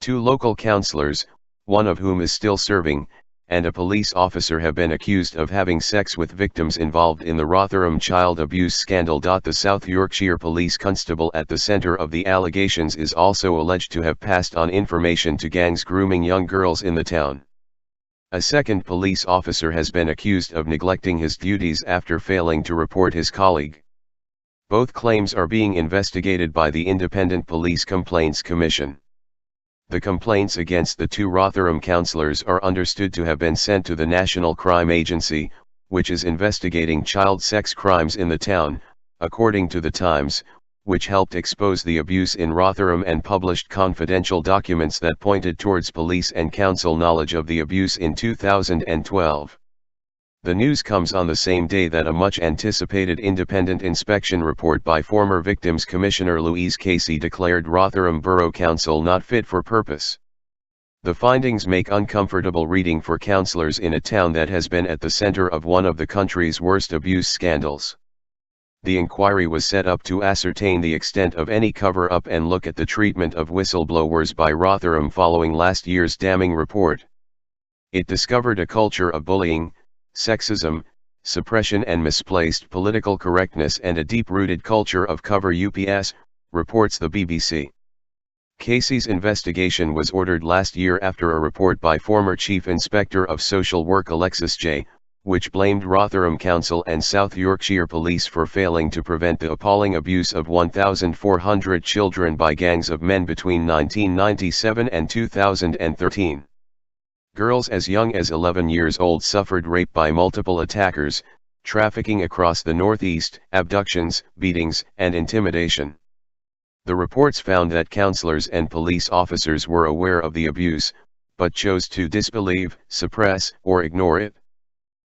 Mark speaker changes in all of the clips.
Speaker 1: Two local councillors, one of whom is still serving, and a police officer have been accused of having sex with victims involved in the Rotherham child abuse scandal. The South Yorkshire police constable at the centre of the allegations is also alleged to have passed on information to gangs grooming young girls in the town. A second police officer has been accused of neglecting his duties after failing to report his colleague. Both claims are being investigated by the Independent Police Complaints Commission. The complaints against the two Rotherham councillors are understood to have been sent to the National Crime Agency, which is investigating child sex crimes in the town, according to The Times, which helped expose the abuse in Rotherham and published confidential documents that pointed towards police and council knowledge of the abuse in 2012. The news comes on the same day that a much-anticipated independent inspection report by former Victims Commissioner Louise Casey declared Rotherham Borough Council not fit for purpose. The findings make uncomfortable reading for councillors in a town that has been at the centre of one of the country's worst abuse scandals. The inquiry was set up to ascertain the extent of any cover-up and look at the treatment of whistleblowers by Rotherham following last year's damning report. It discovered a culture of bullying, sexism, suppression and misplaced political correctness and a deep-rooted culture of cover UPS, reports the BBC. Casey's investigation was ordered last year after a report by former Chief Inspector of Social Work Alexis J., which blamed Rotherham Council and South Yorkshire Police for failing to prevent the appalling abuse of 1,400 children by gangs of men between 1997 and 2013. Girls as young as 11 years old suffered rape by multiple attackers, trafficking across the northeast, abductions, beatings, and intimidation. The reports found that councillors and police officers were aware of the abuse, but chose to disbelieve, suppress, or ignore it.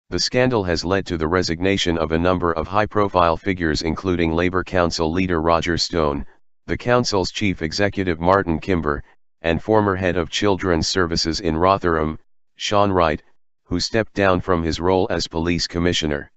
Speaker 1: The scandal has led to the resignation of a number of high-profile figures including Labour Council leader Roger Stone, the council's chief executive Martin Kimber, and former head of Children's Services in Rotherham, Sean Wright, who stepped down from his role as police commissioner.